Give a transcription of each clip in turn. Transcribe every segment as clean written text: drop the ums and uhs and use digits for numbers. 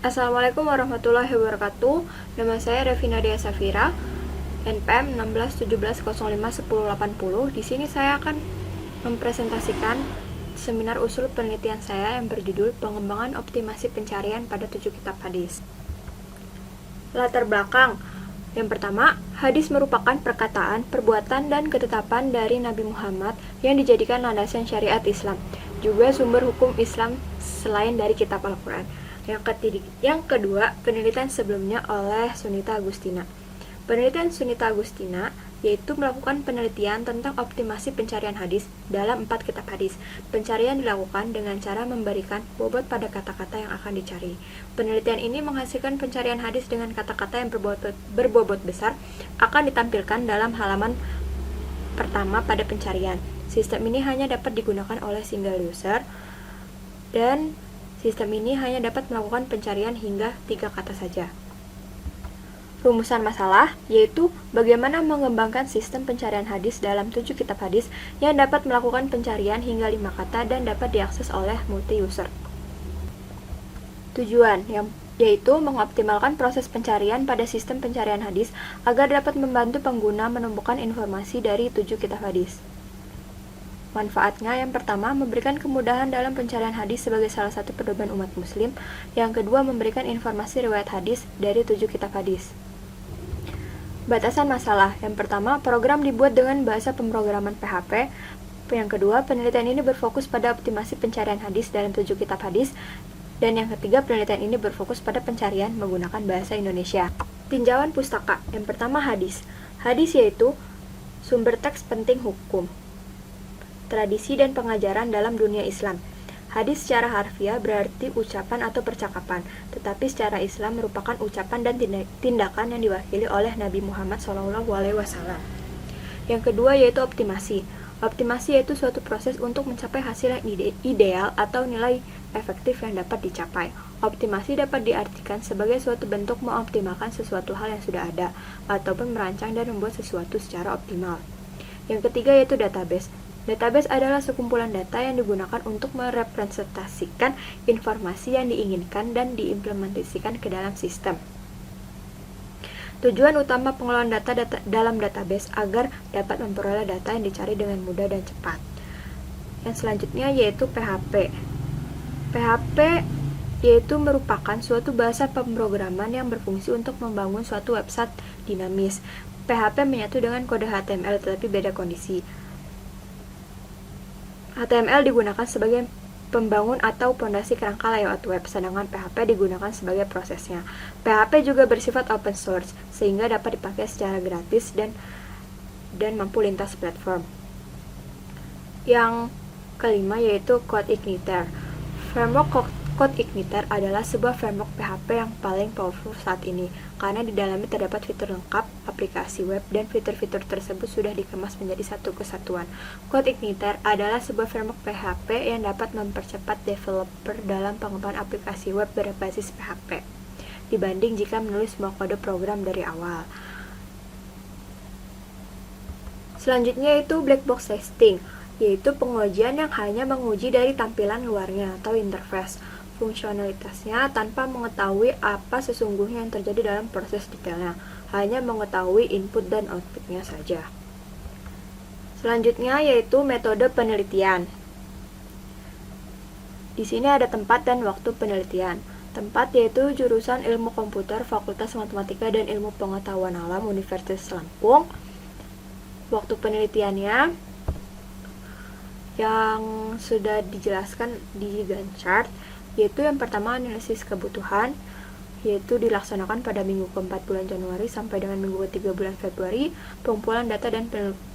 Assalamualaikum warahmatullahi wabarakatuh. Nama saya Revina Dea Safira, NPM 1617051080. Di sini saya akan mempresentasikan seminar usul penelitian saya yang berjudul Pengembangan Optimasi Pencarian pada 7 Kitab Hadis. Latar belakang. Yang pertama, hadis merupakan perkataan, perbuatan, dan ketetapan dari Nabi Muhammad yang dijadikan landasan syariat Islam, juga sumber hukum Islam selain dari kitab Al-Quran. Yang kedua, penelitian sebelumnya oleh Sunita Agustina. Penelitian Sunita Agustina yaitu melakukan penelitian tentang optimasi pencarian hadis dalam 4 kitab hadis. Pencarian dilakukan dengan cara memberikan bobot pada kata-kata yang akan dicari. Penelitian ini menghasilkan pencarian hadis dengan kata-kata yang berbobot besar akan ditampilkan dalam halaman pertama pada pencarian. Sistem ini hanya dapat digunakan oleh single user dan sistem ini hanya dapat melakukan pencarian hingga 3 kata saja. Rumusan masalah yaitu bagaimana mengembangkan sistem pencarian hadis dalam 7 kitab hadis yang dapat melakukan pencarian hingga 5 kata dan dapat diakses oleh multi-user. Tujuan yaitu mengoptimalkan proses pencarian pada sistem pencarian hadis agar dapat membantu pengguna menemukan informasi dari 7 kitab hadis. Manfaatnya yang pertama, memberikan kemudahan dalam pencarian hadis sebagai salah satu pedoman umat muslim. Yang kedua, memberikan informasi riwayat hadis dari 7 kitab hadis. Batasan masalah. Yang pertama, program dibuat dengan bahasa pemrograman PHP. Yang kedua, penelitian ini berfokus pada optimasi pencarian hadis dalam 7 kitab hadis. Dan yang ketiga, penelitian ini berfokus pada pencarian menggunakan bahasa Indonesia. Tinjauan pustaka. Yang pertama, hadis. Hadis yaitu sumber teks penting hukum, tradisi dan pengajaran dalam dunia Islam. Hadis secara harfiah berarti ucapan atau percakapan, tetapi secara Islam merupakan ucapan dan tindakan yang diwakili oleh Nabi Muhammad SAW. Yang kedua yaitu optimasi. Optimasi yaitu suatu proses untuk mencapai hasil yang ideal atau nilai efektif yang dapat dicapai. Optimasi dapat diartikan sebagai suatu bentuk mengoptimalkan sesuatu hal yang sudah ada, ataupun merancang dan membuat sesuatu secara optimal. Yang ketiga yaitu database. Database adalah sekumpulan data yang digunakan untuk merepresentasikan informasi yang diinginkan dan diimplementasikan ke dalam sistem. Tujuan utama pengelolaan data dalam database agar dapat memperoleh data yang dicari dengan mudah dan cepat. Yang selanjutnya yaitu PHP. PHP yaitu merupakan suatu bahasa pemrograman yang berfungsi untuk membangun suatu website dinamis. PHP menyatu dengan kode HTML tetapi beda kondisi. HTML digunakan sebagai pembangun atau pondasi kerangka layout web, sedangkan PHP digunakan sebagai prosesnya. PHP juga bersifat open source, sehingga dapat dipakai secara gratis dan mampu lintas platform. Yang kelima yaitu CodeIgniter. Framework CodeIgniter adalah sebuah framework PHP yang paling powerful saat ini, karena di dalamnya terdapat fitur lengkap, aplikasi web, dan fitur-fitur tersebut sudah dikemas menjadi satu kesatuan. CodeIgniter adalah sebuah framework PHP yang dapat mempercepat developer dalam pengembangan aplikasi web berbasis PHP, dibanding jika menulis semua kode program dari awal. Selanjutnya itu black box testing, yaitu pengujian yang hanya menguji dari tampilan luarnya atau interface, fungsionalitasnya tanpa mengetahui apa sesungguhnya yang terjadi dalam proses detailnya, hanya mengetahui input dan outputnya saja. Selanjutnya yaitu metode penelitian. Di sini ada tempat dan waktu penelitian. Tempat yaitu jurusan Ilmu Komputer Fakultas Matematika dan Ilmu Pengetahuan Alam Universitas Lampung. Waktu penelitiannya yang sudah dijelaskan di Gantt chart, yaitu yang pertama analisis kebutuhan, yaitu dilaksanakan pada minggu ke-4 bulan Januari sampai dengan minggu ke-3 bulan Februari. Pengumpulan data dan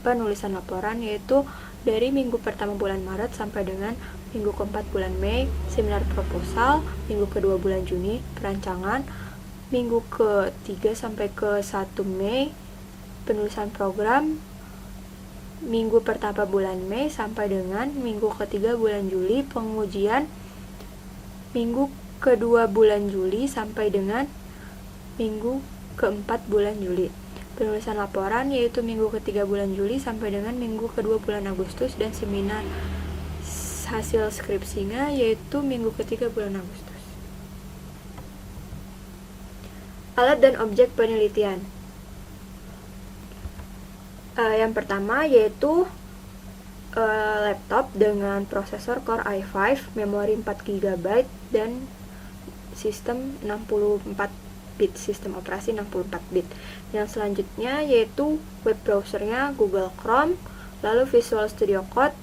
penulisan laporan yaitu dari minggu pertama bulan Maret sampai dengan minggu ke-4 bulan Mei. Seminar proposal minggu ke-2 bulan Juni. Perancangan minggu ke-3 sampai ke-1 Mei. Penulisan program minggu pertama bulan Mei sampai dengan minggu ke-3 bulan Juli. Pengujian minggu ke-2 bulan Juli sampai dengan minggu ke-4 bulan Juli. Penulisan laporan yaitu minggu ke-3 bulan Juli sampai dengan minggu ke-2 bulan Agustus, dan seminar hasil skripsinya yaitu minggu ke-3 bulan Agustus. Alat dan objek penelitian. Yang pertama yaitu laptop dengan prosesor Core i5, memori 4 GB, dan sistem 64 bit, sistem operasi 64 bit. Yang selanjutnya yaitu web browsernya Google Chrome, lalu Visual Studio Code,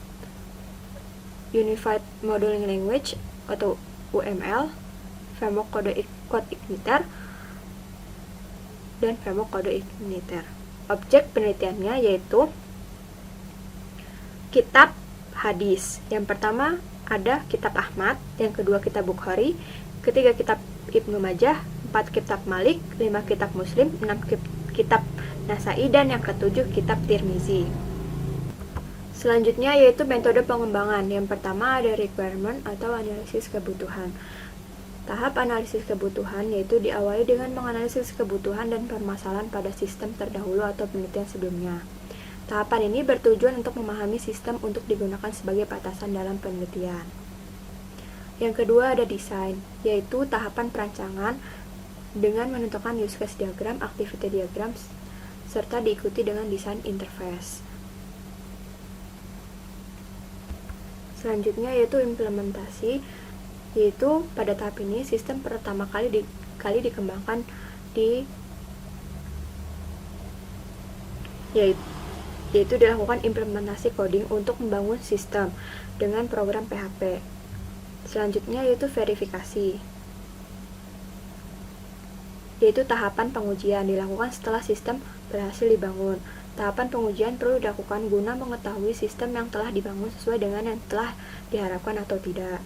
Unified Modeling Language atau UML, framework code Igniter, dan framework kode Igniter. Objek penelitiannya yaitu kitab hadis. Yang pertama ada kitab Ahmad, yang kedua kitab Bukhari, ketiga kitab Ibnu Majah, 4 kitab Malik, 5 kitab Muslim, 6 kitab Nasai, dan yang ketujuh kitab Tirmizi. Selanjutnya yaitu metode pengembangan. Yang pertama ada requirement atau analisis kebutuhan. Tahap analisis kebutuhan yaitu diawali dengan menganalisis kebutuhan dan permasalahan pada sistem terdahulu atau penelitian sebelumnya. Tahapan ini bertujuan untuk memahami sistem untuk digunakan sebagai batasan dalam penelitian. Yang kedua ada desain, yaitu tahapan perancangan dengan menentukan use case diagram, activity diagram, serta diikuti dengan desain interface. Selanjutnya yaitu implementasi, yaitu pada tahap ini sistem pertama kali dikembangkan yaitu dilakukan implementasi coding untuk membangun sistem dengan program PHP. Selanjutnya yaitu verifikasi, yaitu tahapan pengujian dilakukan setelah sistem berhasil dibangun. Tahapan pengujian perlu dilakukan guna mengetahui sistem yang telah dibangun sesuai dengan yang telah diharapkan atau tidak.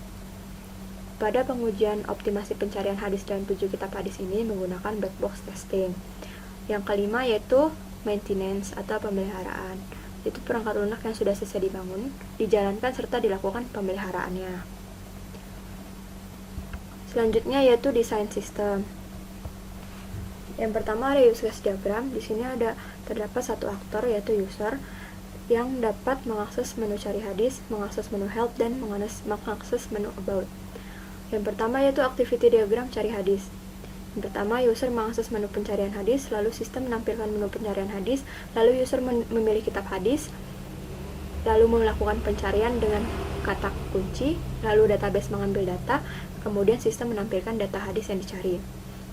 Pada pengujian optimasi pencarian hadis dalam 7 kitab hadis ini menggunakan black box testing. Yang kelima yaitu maintenance atau pemeliharaan, yaitu perangkat lunak yang sudah selesai dibangun, dijalankan serta dilakukan pemeliharaannya. Selanjutnya yaitu desain sistem. Yang pertama ada use case diagram. Di sini terdapat satu aktor yaitu user yang dapat mengakses menu cari hadis, mengakses menu help, dan mengakses menu about. Yang pertama yaitu activity diagram cari hadis. Yang pertama, user mengakses menu pencarian hadis, lalu sistem menampilkan menu pencarian hadis, lalu user memilih kitab hadis, lalu melakukan pencarian dengan kata kunci, lalu database mengambil data, kemudian sistem menampilkan data hadis yang dicari.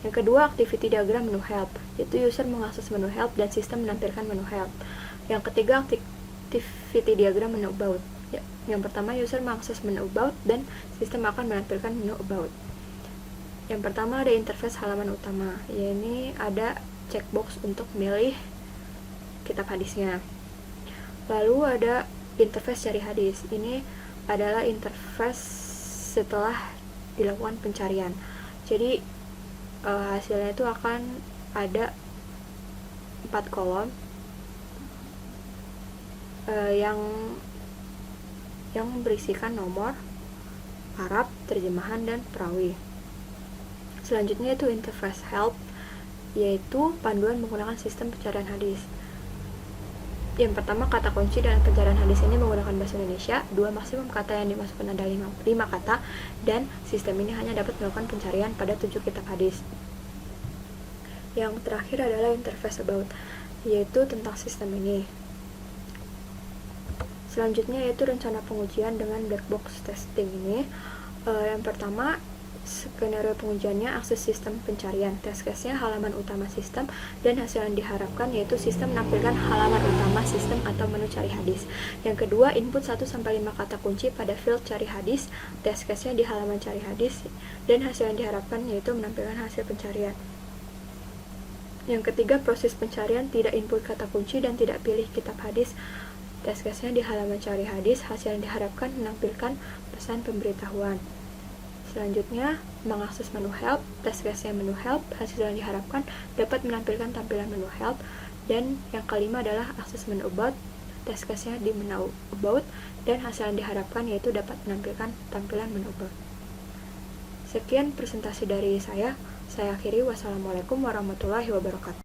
Yang kedua, activity diagram menu help, yaitu user mengakses menu help dan sistem menampilkan menu help. Yang ketiga, activity diagram menu about. Yang pertama, user mengakses menu about dan sistem akan menampilkan menu about. Yang pertama ada interface halaman utama, yaitu ada checkbox untuk milih kitab hadisnya. Lalu ada interface cari hadis. Ini adalah interface setelah dilakukan pencarian. Jadi hasilnya itu akan ada 4 kolom yang berisikan nomor, Arab, terjemahan, dan perawi. Selanjutnya itu interface help, yaitu panduan menggunakan sistem pencarian hadis. Yang pertama, kata kunci dalam pencarian hadis ini menggunakan bahasa Indonesia. 2, maksimum kata yang dimasukkan ada 5 kata, dan sistem ini hanya dapat melakukan pencarian pada 7 kitab hadis. Yang terakhir adalah interface about, yaitu tentang sistem ini. Selanjutnya yaitu rencana pengujian dengan black box testing ini. Yang pertama, skenario pengujiannya akses sistem pencarian, test case-nya halaman utama sistem, dan hasil yang diharapkan yaitu sistem menampilkan halaman utama sistem atau menu cari hadis. Yang kedua, input 1-5 kata kunci pada field cari hadis, test case-nya di halaman cari hadis, dan hasil yang diharapkan yaitu menampilkan hasil pencarian. Yang ketiga, proses pencarian, tidak input kata kunci dan tidak pilih kitab hadis, test case-nya di halaman cari hadis, hasil yang diharapkan menampilkan pesan pemberitahuan. Selanjutnya, mengakses menu help, test case-nya menu help, hasil yang diharapkan dapat menampilkan tampilan menu help. Dan yang kelima adalah akses menu about, test case-nya di menu about, dan hasil yang diharapkan yaitu dapat menampilkan tampilan menu about. Sekian presentasi dari saya akhiri. Wassalamualaikum warahmatullahi wabarakatuh.